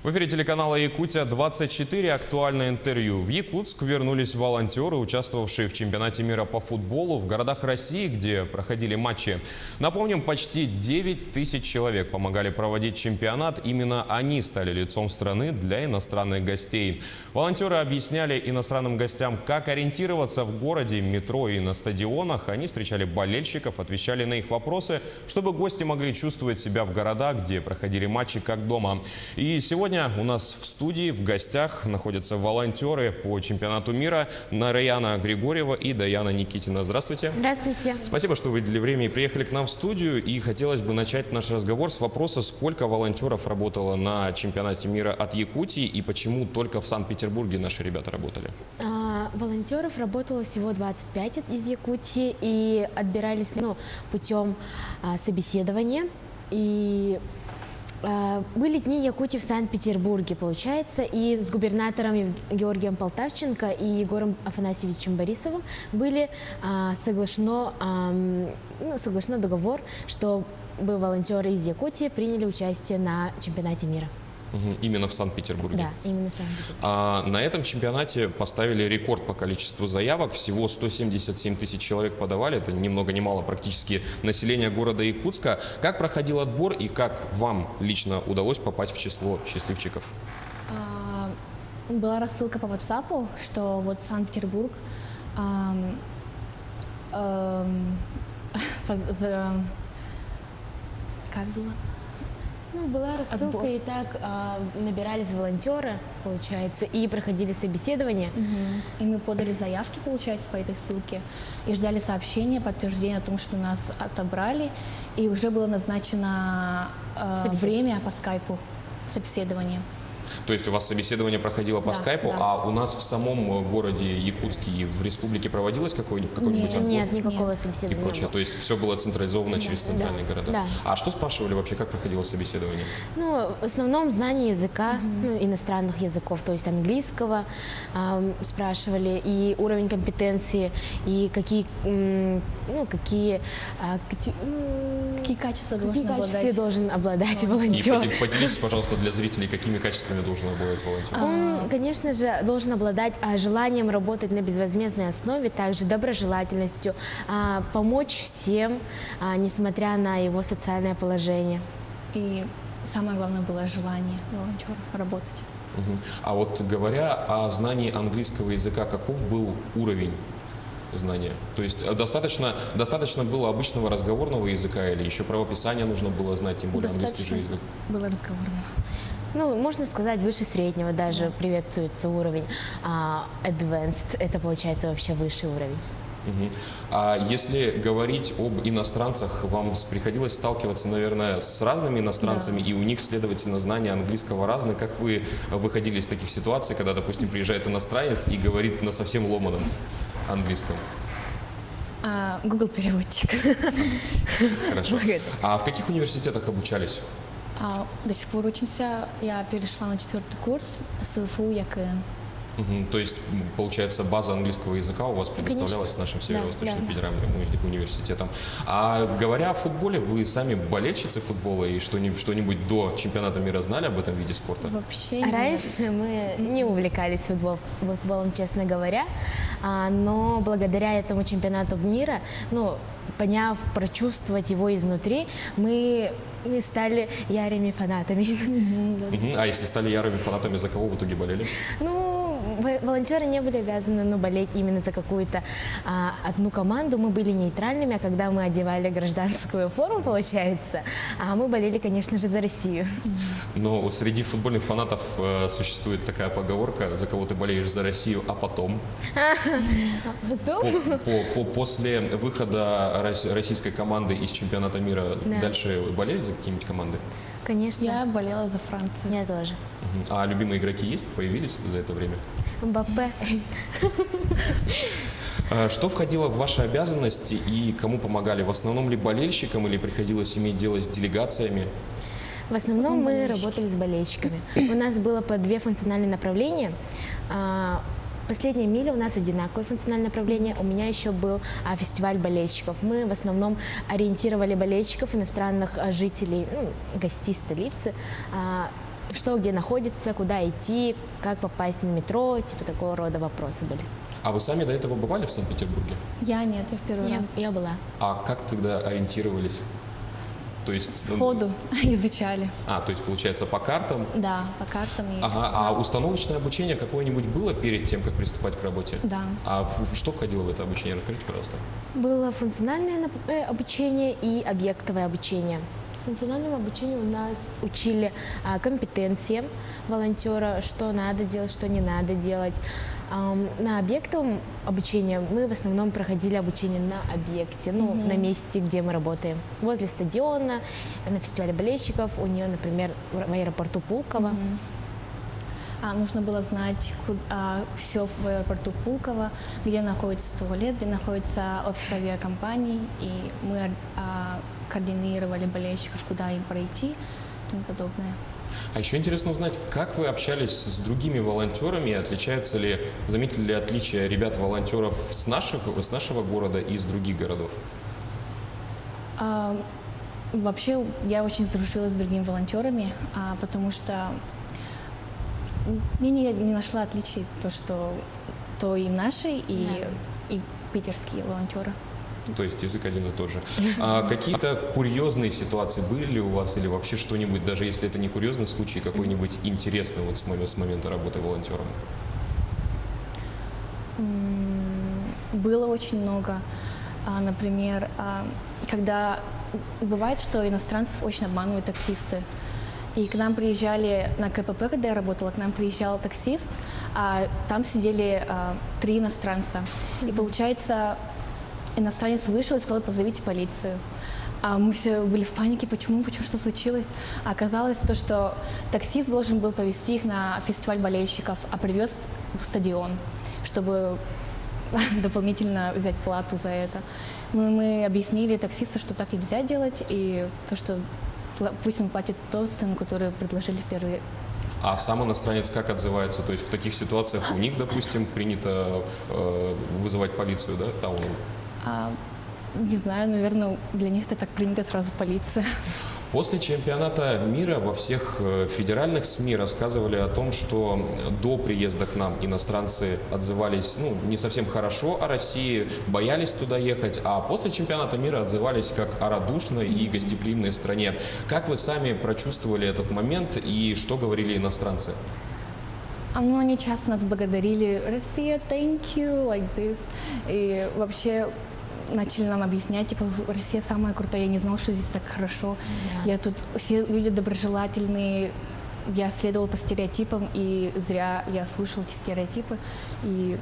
В эфире телеканала «Якутия-24» актуальное интервью. В Якутск вернулись волонтеры, участвовавшие в чемпионате мира по футболу в городах России, где проходили матчи. Напомним, почти 9 тысяч человек помогали проводить чемпионат. Именно они стали лицом страны для иностранных гостей. Волонтеры объясняли иностранным гостям, как ориентироваться в городе, метро и на стадионах. Они встречали болельщиков, отвечали на их вопросы, чтобы гости могли чувствовать себя в городах, где проходили матчи, как дома. И сегодня у нас в студии в гостях находятся волонтеры по чемпионату мира Нараяна Григорьева и Даяна Никитина. Здравствуйте. Здравствуйте. Спасибо, что выделили время и приехали к нам в студию. И хотелось бы начать наш разговор с вопроса, сколько волонтеров работало на чемпионате мира от Якутии и почему только в Санкт-Петербурге наши ребята работали? Волонтеров работало всего 25 из Якутии и отбирались путем собеседования. И были дни Якутии в Санкт-Петербурге, получается, и с губернатором Георгием Полтавченко и Егором Афанасьевичем Борисовым были соглашено договор, чтобы волонтеры из Якутии приняли участие на чемпионате мира. Именно в Санкт-Петербурге? Да, именно в Санкт-Петербурге. На этом чемпионате поставили рекорд по количеству заявок. Всего 177 тысяч человек подавали. Это ни много ни мало практически население города Якутска. Как проходил отбор и как вам лично удалось попасть в число счастливчиков? Была рассылка по WhatsApp, что вот Санкт-Петербург как было? Была рассылка, отбор. И так набирались волонтеры, получается, и проходили собеседование. И мы подали заявки, получается, по этой ссылке, и ждали сообщения, подтверждения о том, что нас отобрали, и уже было назначено время по скайпу собеседования. То есть у вас собеседование проходило по скайпу, да. А у нас в самом городе Якутске и в республике проводилось какой-нибудь отбор? Нет, никакого собеседования. И прочее. То есть все было централизовано через центральные города? Да. А что спрашивали вообще, как проходило собеседование? В основном знание языка, иностранных языков, то есть английского спрашивали, и уровень компетенции, и какие качества должен обладать волонтер. И поделитесь, пожалуйста, для зрителей, какими качествами должен обладать волонтер? Он, конечно же, должен обладать желанием работать на безвозмездной основе, также доброжелательностью, помочь всем, несмотря на его социальное положение. И самое главное было желание волонтера работать. А вот говоря о знании английского языка, каков был уровень знания? То есть достаточно было обычного разговорного языка или еще правописание нужно было знать, тем более английский же язык? Было разговорного. Можно сказать, выше среднего даже приветствуется уровень. Advanced, это получается вообще высший уровень. А если говорить об иностранцах, вам приходилось сталкиваться, наверное, с разными иностранцами, и у них, следовательно, знания английского разные. Как вы выходили из таких ситуаций, когда, допустим, приезжает иностранец и говорит на совсем ломаном английском? Google переводчик. Хорошо. А в каких университетах обучались? До сих пор учимся. Я перешла на 4-й курс СФУ ЯКН. То есть, получается, база английского языка у вас предоставлялась нашим Северо-Восточным федеральным университетом. А говоря о футболе, вы сами болельщицы футбола и что-нибудь до чемпионата мира знали об этом виде спорта? Вообще нет. Раньше мы не увлекались футболом, честно говоря, но благодаря этому чемпионату мира, поняв, прочувствовать его изнутри, мы стали ярыми фанатами. А если стали ярыми фанатами, за кого в итоге болели? Волонтеры не были обязаны болеть именно за какую-то одну команду. Мы были нейтральными, а когда мы одевали гражданскую форму, получается, мы болели, конечно же, за Россию. Но среди футбольных фанатов существует такая поговорка: за кого ты болеешь за Россию, а потом? После выхода российской команды из чемпионата мира дальше болели за какие-нибудь команды? Конечно. Я болела за Францию. Я тоже. А любимые игроки есть? Появились за это время? Мбаппе. Что входило в ваши обязанности и кому помогали? В основном ли болельщикам или приходилось иметь дело с делегациями? В основном мы работали с болельщиками. У нас было по 2 функциональные направления. Последняя миля у нас одинаковое функциональное направление. У меня еще был фестиваль болельщиков. Мы в основном ориентировали болельщиков, иностранных жителей, гостей столицы, что где находится, куда идти, как попасть на метро, типа такого рода вопросы были. А вы сами до этого бывали в Санкт-Петербурге? Я нет, я в первый раз. Я была. А как тогда ориентировались? То есть, Сходу изучали. то есть получается по картам? Да, по картам. Ага, а установочное обучение какое-нибудь было перед тем, как приступать к работе? Да. А что входило в это обучение? Расскажите, пожалуйста. Было функциональное обучение и объектовое обучение. В функциональном обучении у нас учили компетенции волонтера, что надо делать, что не надо делать. На объектовом обучении мы в основном проходили обучение на объекте, на месте, где мы работаем. Возле стадиона, на фестивале болельщиков, у нее, например, в аэропорту Пулково. Нужно было знать все в аэропорту Пулково, где находится туалет, где находится офис авиакомпаний, и мы координировали болельщиков, куда им пройти и тому подобное. А еще интересно узнать, как вы общались с другими волонтерами, отличаются ли, заметили ли отличия ребят-волонтеров с нашего города и из других городов? Вообще, я очень сдружилась с другими волонтерами, потому что я не нашла отличий, то и наши, и питерские волонтеры. То есть язык один и тот же. А какие-то курьезные ситуации были ли у вас или вообще что-нибудь, даже если это не курьезный случай, какой-нибудь интересный вот с момента работы волонтером? Было очень много. Например, когда бывает, что иностранцев очень обманывают таксисты. И к нам приезжали на КПП, когда я работала, к нам приезжал таксист, а там сидели 3 иностранца. И получается, иностранец вышел и сказал: позовите полицию. А мы все были в панике, почему, что случилось. А оказалось то, что таксист должен был повезти их на фестиваль болельщиков, а привез в стадион, чтобы дополнительно взять плату за это. Мы объяснили таксисту, что так нельзя делать, и то, что пусть он платит ту цену, которую предложили впервые. А сам иностранец как отзывается? То есть в таких ситуациях у них, допустим, принято вызывать полицию, да? Там Не знаю, наверное, для них это так принято, сразу полиция. После чемпионата мира во всех федеральных СМИ рассказывали о том, что до приезда к нам иностранцы отзывались не совсем хорошо о России, боялись туда ехать, а после чемпионата мира отзывались как о радушной и гостеприимной стране. Как вы сами прочувствовали этот момент и что говорили иностранцы? Они часто нас благодарили: «Россия, thank you», like this. И вообще начали нам объяснять, типа, Россия самая крутая, я не знала, что здесь так хорошо. Я тут, все люди доброжелательные, я следовала по стереотипам, и зря я слушала эти стереотипы, и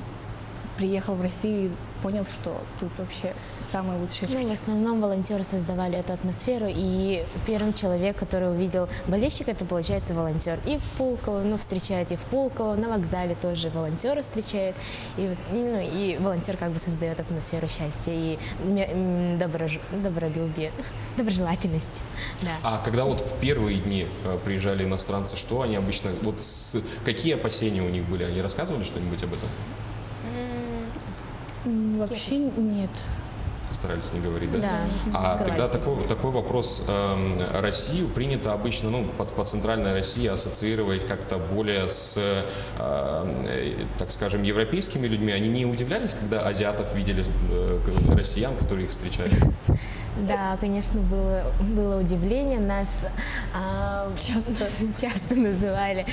приехал в Россию и понял, что тут вообще самые лучшие люди. В основном волонтеры создавали эту атмосферу, и первым человек, который увидел болельщика, это, получается, волонтер. И в Пулково, встречают и в Пулково, на вокзале тоже волонтеры встречают, и волонтер как бы создает атмосферу счастья и добролюбия, доброжелательности. Да. А когда вот в первые дни приезжали иностранцы, что они обычно, какие опасения у них были? Они рассказывали что-нибудь об этом? Вообще нет. Старались не говорить, да? Да. А тогда такой вопрос. Россию принято обычно, по центральной России ассоциировать как-то более с, так скажем, европейскими людьми. Они не удивлялись, когда азиатов видели россиян, которые их встречали? Да, конечно, было удивление. Нас часто называли.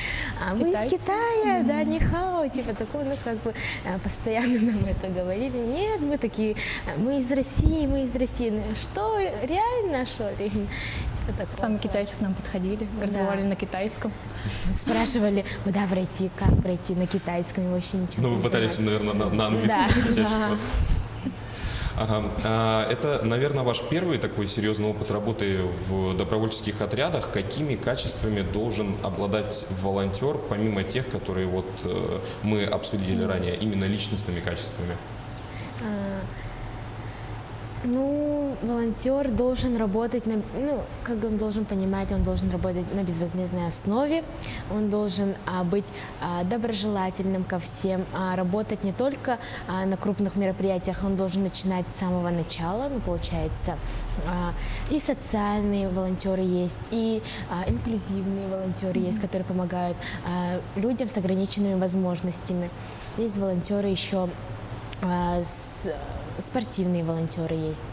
Мы из Китая, да, нихао, типа такого, постоянно нам это говорили. Нет, мы такие, мы из России. Что, реально, что ли? Типа такого. Сами китайцы к нам подходили, разговаривали на китайском. Спрашивали, куда пройти, как пройти на китайском, и вообще ничего не вы пытались, наверное, на английском отвечать, что-то. Ага. Это, наверное, ваш первый такой серьезный опыт работы в добровольческих отрядах. Какими качествами должен обладать волонтер, помимо тех, которые мы обсудили ранее, именно личностными качествами? Ну, волонтер должен работать, как он должен понимать, он должен работать на безвозмездной основе, он должен быть доброжелательным ко всем, работать не только на крупных мероприятиях, он должен начинать с самого начала, ну, получается. И социальные волонтеры есть, и инклюзивные волонтеры есть, которые помогают людям с ограниченными возможностями. Есть волонтеры еще спортивные волонтеры есть,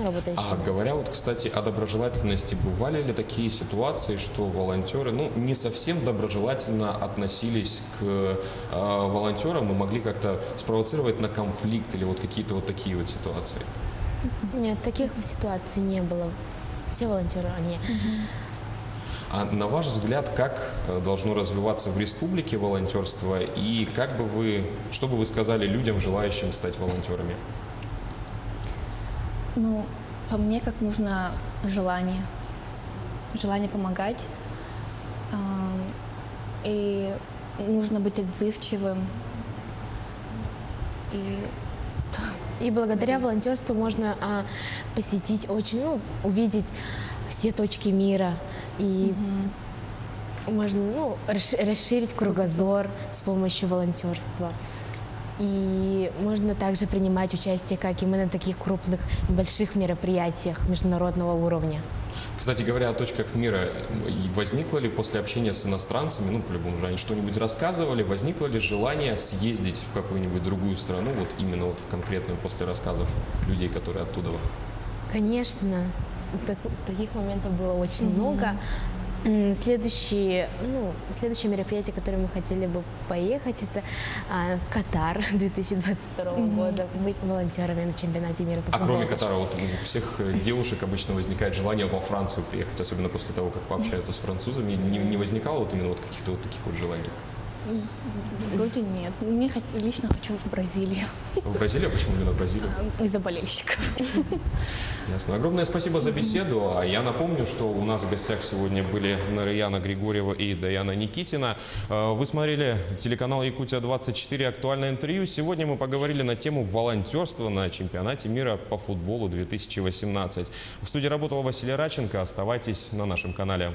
работающие. А говоря вот, кстати, о доброжелательности, бывали ли такие ситуации, что волонтеры, ну, не совсем доброжелательно относились к волонтерам и могли как-то спровоцировать на конфликт или вот какие-то вот такие вот ситуации? Нет, таких ситуаций не было. Все волонтеры, они... А на ваш взгляд, как должно развиваться в республике волонтерство и что бы вы сказали людям, желающим стать волонтерами? Ну, по мне, как нужно желание помогать, и нужно быть отзывчивым. И благодаря волонтерству можно посетить увидеть все точки мира. И можно расширить кругозор с помощью волонтерства. И можно также принимать участие, как и мы, на таких крупных, больших мероприятиях международного уровня. Кстати говоря, о точках мира, возникло ли после общения с иностранцами, ну, по-любому же они что-нибудь рассказывали, возникло ли желание съездить в какую-нибудь другую страну, вот именно вот в конкретную после рассказов людей, которые оттуда? Конечно, таких моментов было очень много. Следующее мероприятие, которое мы хотели бы поехать, это Катар 2022 года. Быть волонтерами на чемпионате мира по футболу. А кроме Катара, вот у всех девушек обычно возникает желание во Францию приехать, особенно после того, как пообщаются с французами. Не возникало вот именно вот каких-то вот таких вот желаний? Вроде нет. Мне лично хочу в Бразилию. В Бразилию? Почему именно в Бразилию? Из-за болельщиков. Ясно. Огромное спасибо за беседу. А я напомню, что у нас в гостях сегодня были Нараяна Григорьева и Даяна Никитина. Вы смотрели телеканал Якутия-24 «Актуальное интервью». Сегодня мы поговорили на тему волонтерства на чемпионате мира по футболу 2018. В студии работал Василий Радченко. Оставайтесь на нашем канале.